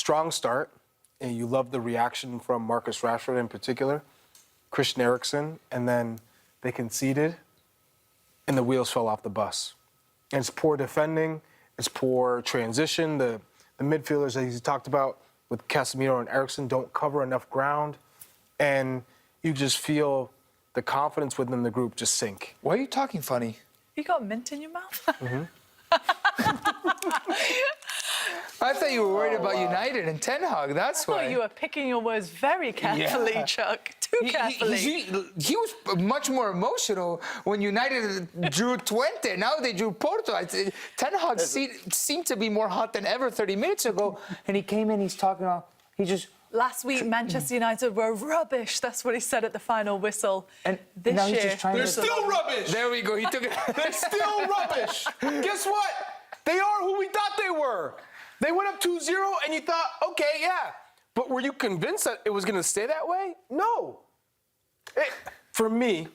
strong start, and you love the reaction from Marcus Rashford in particular, Christian Eriksen, and then they conceded, and the wheels fell off the bus. And it's poor defending, it's poor transition. The midfielders that he's talked about with Casemiro and Eriksen don't cover enough ground, and you just feel the confidence within the group just sink. Why are you talking funny? You got mint in your mouth? Mm-hmm. I thought you were worried about United and Ten Hag, that's why. I thought you were picking your words very carefully, Chuck. Too carefully. He was much more emotional when United drew Twente. Now they drew Porto. Ten Hag seemed to be more hot than ever 30 minutes ago. And he came in, he's talking about, he just... Last week, Manchester United were rubbish. That's what he said at the final whistle. And this now year, he's just trying They're still rubbish! There we go, he took it. They're still rubbish! Guess what? They are who we thought they were. They went up 2-0, and you thought, okay, yeah. But were you convinced that it was going to stay that way? No. For me,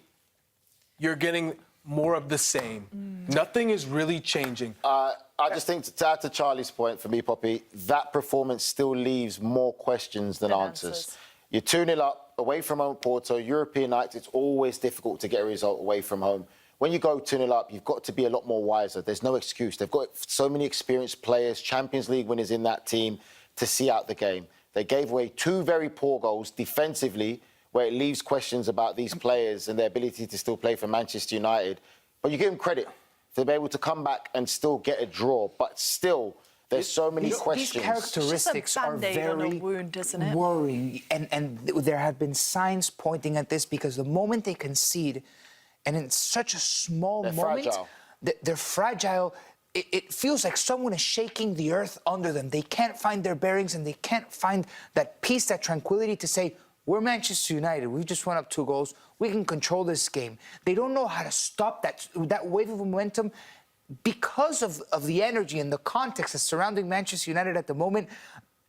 you're getting more of the same. Nothing is really changing. I just think, to add to Charlie's point, for me, Poppy, that performance still leaves more questions than answers. You're 2-0 up, away from home, Porto, European nights, it's always difficult to get a result away from home. When you go 2-0 up, you've got to be a lot more wiser. There's no excuse. They've got so many experienced players, Champions League winners in that team to see out the game. They gave away 2 very poor goals defensively, where it leaves questions about these players and their ability to still play for Manchester United. But you give them credit to be able to come back and still get a draw. But still, there's so many questions. These characteristics are very worrying. And there have been signs pointing at this, because the moment they concede, and in such a small moment, they're fragile. It feels like someone is shaking the earth under them. They can't find their bearings, and they can't find that peace, that tranquility to say, we're Manchester United. We just went up 2 goals. We can control this game. They don't know how to stop that wave of momentum because of the energy and the context that's surrounding Manchester United at the moment.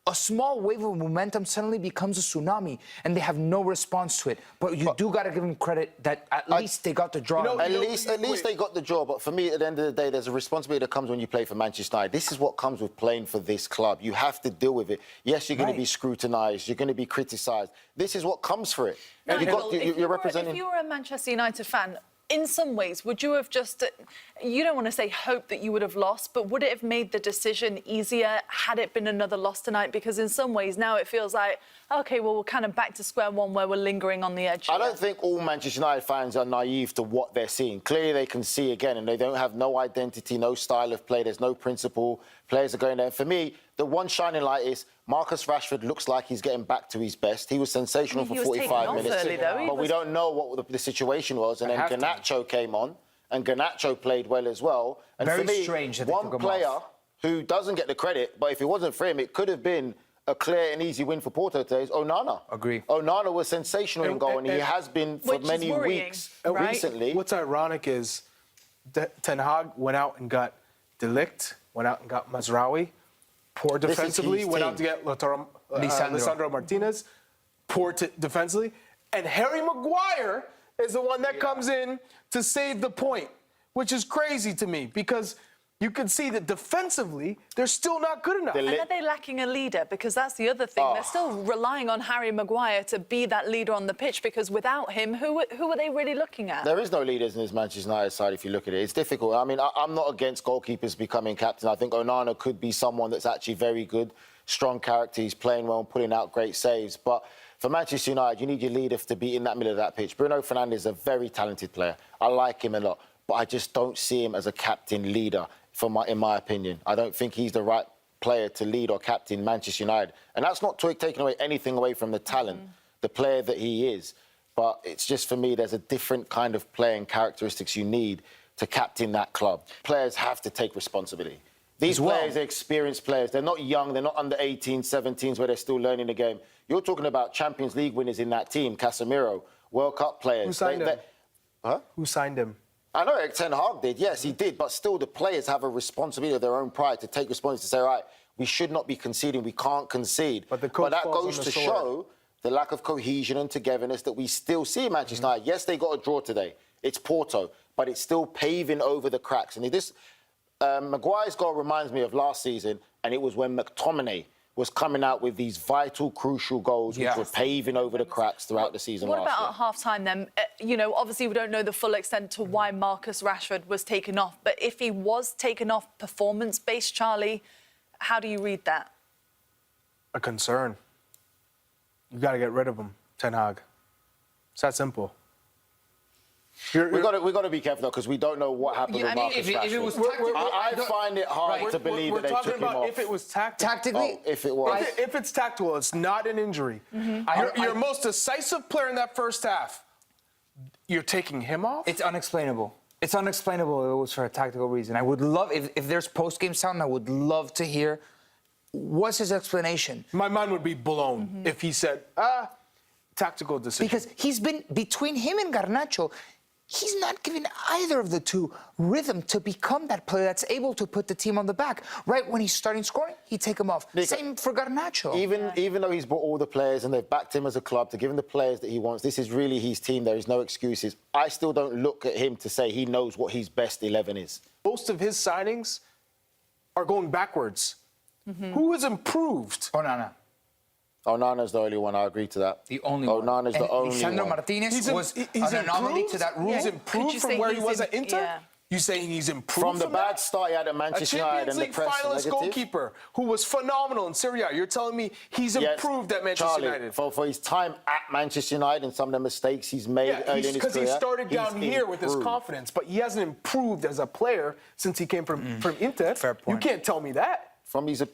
A small wave of momentum suddenly becomes a tsunami, and they have no response to it. But you do got to give them credit that at least they got the draw. At least they got the draw. But for me, at the end of the day, there's a responsibility that comes when you play for Manchester United. This is what comes with playing for this club. You have to deal with it. Yes, you're going to be scrutinised. You're going to be criticised. This is what comes for it. Nigel, you're representing... If you were a Manchester United fan, in some ways, would you have just, you don't want to say hope that you would have lost, but would it have made the decision easier had it been another loss tonight? Because in some ways now it feels like, OK, well, we're kind of back to square one where we're lingering on the edge. I don't think all Manchester United fans are naive to what they're seeing. Clearly they can see again, and they don't have no identity, no style of play, there's no principle. Players are going there. For me, the one shining light is Marcus Rashford looks like he's getting back to his best. He was sensational for 45 minutes. But we don't know what the situation was. And then Garnacho came on, and Garnacho played well as well. And Very for me, strange that one player who doesn't get the credit, but if it wasn't for him, it could have been a clear and easy win for Porto today, is Onana. Agree. Onana was sensational in goal, and he has been for many weeks recently. What's ironic is Ten Hag went out and got De Ligt, went out and got Mazraoui. Poor defensively, went out to get Lisandro Martinez. Poor defensively. And Harry Maguire is the one that comes in to save the point, which is crazy to me, because you can see that defensively, they're still not good enough. And are they lacking a leader? Because that's the other thing. They're still relying on Harry Maguire to be that leader on the pitch, because without him, who are they really looking at? There is no leaders in this Manchester United side if you look at it. It's difficult. I mean, I'm not against goalkeepers becoming captain. I think Onana could be someone that's actually very good, strong character. He's playing well and putting out great saves. But for Manchester United, you need your leader to be in that middle of that pitch. Bruno Fernandes is a very talented player. I like him a lot. But I just don't see him as a captain leader. In my opinion, I don't think he's the right player to lead or captain Manchester United. And that's not taking away anything away from the talent, the player that he is. But it's just, for me, there's a different kind of playing characteristics you need to captain that club. Players have to take responsibility. These players are experienced players. They're not young. They're not under 18, 17s where they're still learning the game. You're talking about Champions League winners in that team, Casemiro, World Cup players. Who signed him? Who signed him? I know Erik Ten Hag did, yes, he did, but still the players have a responsibility of their own pride to take responsibility to say, all right, we should not be conceding, we can't concede. But that goes to show the lack of cohesion and togetherness that we still see in Manchester United. Yes, they got a draw today. It's Porto, but it's still paving over the cracks. And this Maguire's goal reminds me of last season, and it was when McTominay was coming out with these vital, crucial goals, which were paving over the cracks throughout the season What last about year. at half-time then? You know, obviously we don't know the full extent to why Marcus Rashford was taken off, but if he was taken off performance-based, Charlie, how do you read that? A concern. You got to get rid of him, Ten Hag. It's that simple. We got to be careful though, because we don't know what happened with Marcus Rashford. If it was tactical, I find it hard to believe that they took him off. If it was tactically. If it was. If it's tactical, it's not an injury. Your most decisive player in that first half, you're taking him off? It's unexplainable. It's unexplainable if it was for a tactical reason. I would love, if there's post-game sound, I would love to hear what's his explanation. My mind would be blown if he said, tactical decision. Because he's been, between him and Garnacho, he's not given either of the two rhythm to become that player that's able to put the team on the back. Right when he's starting scoring, he'd take him off. Nico, same for Garnacho. Even though he's brought all the players and they've backed him as a club to give him the players that he wants, this is really his team. There is no excuses. I still don't look at him to say he knows what his best 11 is. Most of his signings are going backwards. Who has improved? Onana. Onana's the only one, I agree to that. The only one. Onana's the only Lisandro one. Martinez was an anomaly to that rule. He's improved from where he was at Inter? Yeah. You saying he's improved From the bad that? start he had at A Manchester United Champions and the League press finalist negative. goalkeeper who was phenomenal in Serie. You're telling me he's Yes, improved at Manchester Charlie, United? For his time at Manchester United and some of the mistakes he's made early in his because career. he started down he's here with his improved. confidence, but he hasn't improved as a player since he came from Inter. Fair point. You can't tell me that. From his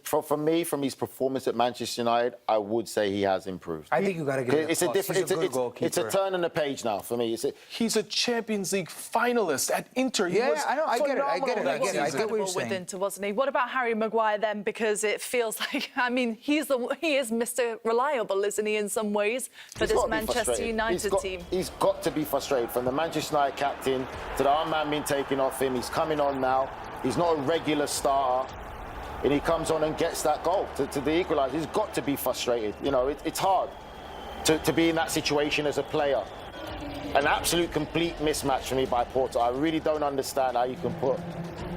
performance at Manchester United, I would say he has improved. I think you got to give it It's a a plus. different. He's a good goalkeeper. It's a turn in the page now for me. He's a Champions League finalist at Inter. He was I know. I get it. I get it. I get it. I He was get what you're incredible with saying. Inter, wasn't he? What about Harry Maguire then? Because it feels like, I mean, he is Mr. Reliable, isn't he, in some ways, for He's this got to be Manchester frustrated. United team? He's got to be frustrated. From the Manchester United captain to the arm man being taken off him, he's coming on now. He's not a regular starter. And he comes on and gets that goal to the equaliser. He's got to be frustrated. You know, it's hard to be in that situation as a player. An absolute complete mismatch for me by Porto. I really don't understand how you can put,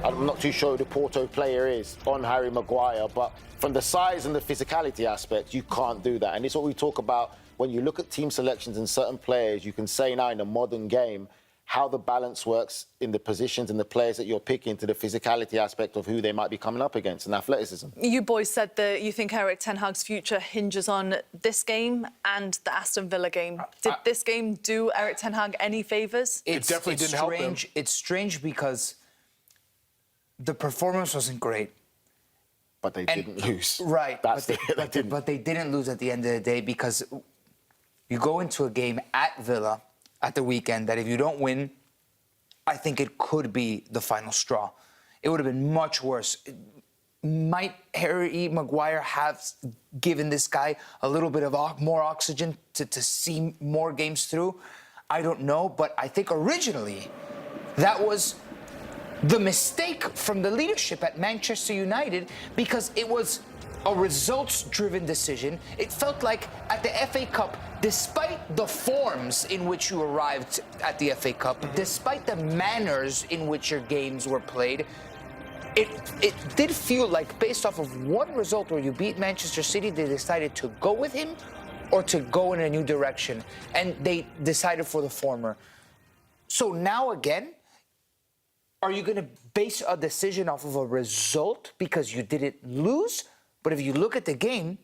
I'm not too sure who the Porto player is, on Harry Maguire, but from the size and the physicality aspect, you can't do that. And it's what we talk about when you look at team selections and certain players, you can say now in the modern game, how the balance works in the positions and the players that you're picking to the physicality aspect of who they might be coming up against and athleticism. You boys said that you think Erik Ten Hag's future hinges on this game and the Aston Villa game. Did this game do Erik Ten Hag any favours? It definitely didn't help him. It's strange because the performance wasn't great. But they didn't lose. Right. But they didn't lose at the end of the day because you go into a game at Villa at the weekend that if you don't win, I think it could be the final straw. It would have been much worse. Might Harry Maguire have given this guy a little bit of more oxygen to see more games through? I don't know, but I think originally that was the mistake from the leadership at Manchester United because it was a results-driven decision. It felt like at the FA Cup, despite the forms in which you arrived at the FA Cup, despite the manners in which your games were played, it did feel like based off of one result where you beat Manchester City, they decided to go with him or to go in a new direction. And they decided for the former. So now again, are you going to base a decision off of a result because you didn't lose? But if you look at the game,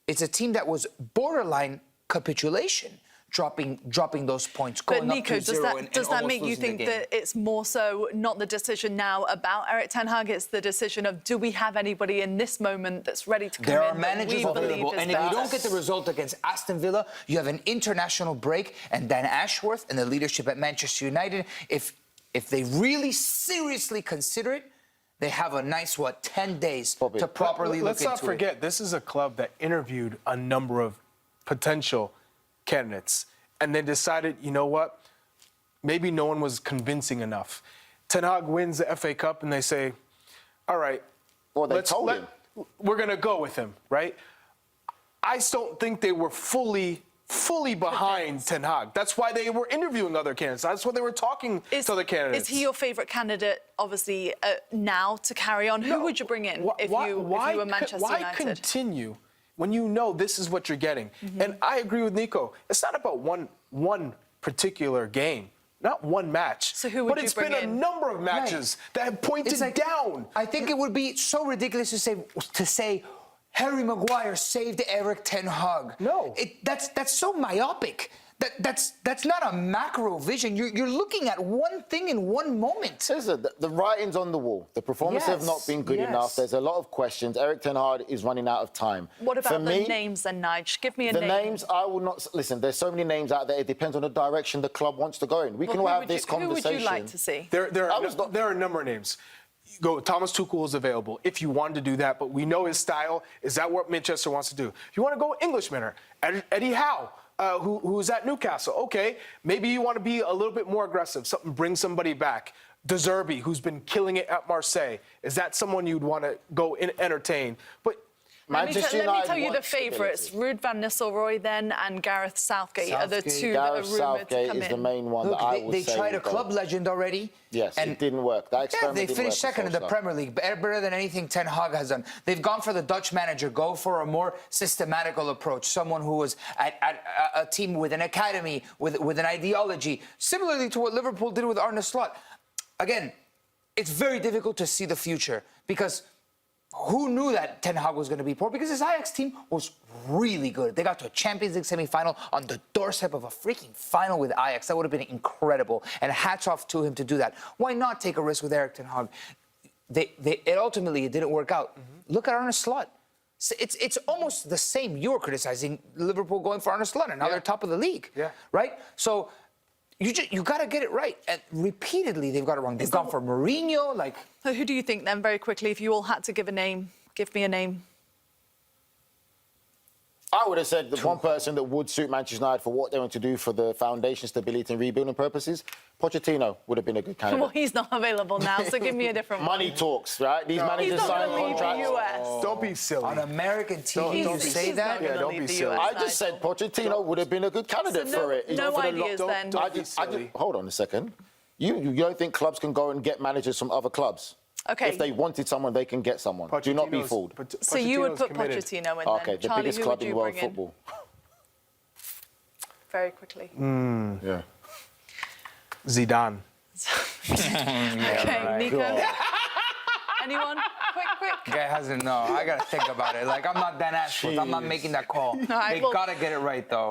it's a team that was borderline capitulation, dropping those points, But going Nico, up to 0 does that make you think that it's more so not the decision now about Erik Ten Hag, it's the decision of do we have anybody in this moment that's ready to come There in are that managers we believe available, is and if you best? don't get the result against Aston Villa, you have an international break, and Dan Ashworth and the leadership at Manchester United, if they really seriously consider it, they have a nice, 10 days to properly look into it. Let's not forget, this is a club that interviewed a number of potential candidates and then decided, you know what, maybe no one was convincing enough. Ten Hag wins the FA Cup and they say, all right, Well, they told him. we're going to go with him, right? I just don't think they were fully behind Ten Hag. That's why they were interviewing other candidates. That's why they were talking to other candidates. Is he your favourite candidate, obviously, now to carry on? Who would you bring in if you were Manchester why United? continue when you know this is what you're getting. And I agree with Nico. It's not about one particular game. Not one match. So who would but you it's bring been in? a number of matches that have pointed It's like, down. I think it would be so ridiculous to say Harry Maguire saved Erik ten Hag. No. That's so myopic. That's not a macro vision. You're looking at one thing in one moment. Listen, the writing's on the wall. The performances have not been good enough. There's a lot of questions. Erik ten Hag is running out of time. What about For the me, names then, Nigel? Give me a the name. names, I will not... Listen, there's so many names out there. It depends on the direction the club wants to go in. We can all have this conversation. Who would you like to see? There are a number of names. Thomas Tuchel is available if you wanted to do that, but we know his style. Is that what Manchester wants to do? If you want to go Englishman, Eddie Howe, who's at Newcastle. Okay, maybe you want to be a little bit more aggressive, bring somebody back. De Zerbi, who's been killing it at Marseille. Is that someone you'd want to go entertain? But Let me tell you the favourites. Ruud van Nistelrooy then and Gareth Southgate are the two that are rumoured to come in. Is the main one Look, that I would say. they tried a club legend already. Yes, and it didn't work. That experiment they didn't finished work for second in the Solskjaer. Premier League, better than anything Ten Hag has done. They've gone for the Dutch manager, go for a more systematical approach, someone who was at a team with an academy, with an ideology, similarly to what Liverpool did with Arne Slot. Again, it's very difficult to see the future because who knew that Ten Hag was going to be poor? Because his Ajax team was really good. They got to a Champions League semi-final on the doorstep of a freaking final with Ajax. That would have been incredible. And hats off to him to do that. Why not take a risk with Erik ten Hag? Ultimately, it didn't work out. Look at Arne Slot. It's almost the same. You were criticizing Liverpool going for Arne Slot, and now they're top of the league. Yeah. Right? So you got to get it right. And repeatedly, they've got it wrong. They've gone for Mourinho, like... So who do you think then, very quickly, if you all had to give a name, give me a name? I would have said the one person that would suit Manchester United for what they want to do for the foundation stability and rebuilding purposes, Pochettino would have been a good candidate. Well, he's not available now, so give me a different one. Money talks, right? These managers He's not sign going to leave the contracts. US. don't be silly. On American TV, Don't you be say He's that? not gonna don't leave be the silly. US, I just said Nigel. Pochettino would have been a good candidate So for it. no ideas then. Hold on a second. You don't think clubs can go and get managers from other clubs? Okay. If they wanted someone, they can get someone. Do not be fooled. So you would put committed. Pochettino in then. Okay, the Charlie, biggest who club would in you world bring in? football. Very quickly. Yeah. Zidane. Okay, Nico. Anyone? Quick. Guy hasn't, no. I got to think about it. Like, I'm not Dan Ashworth. I'm not making that call. right, They well- got to get it right, though.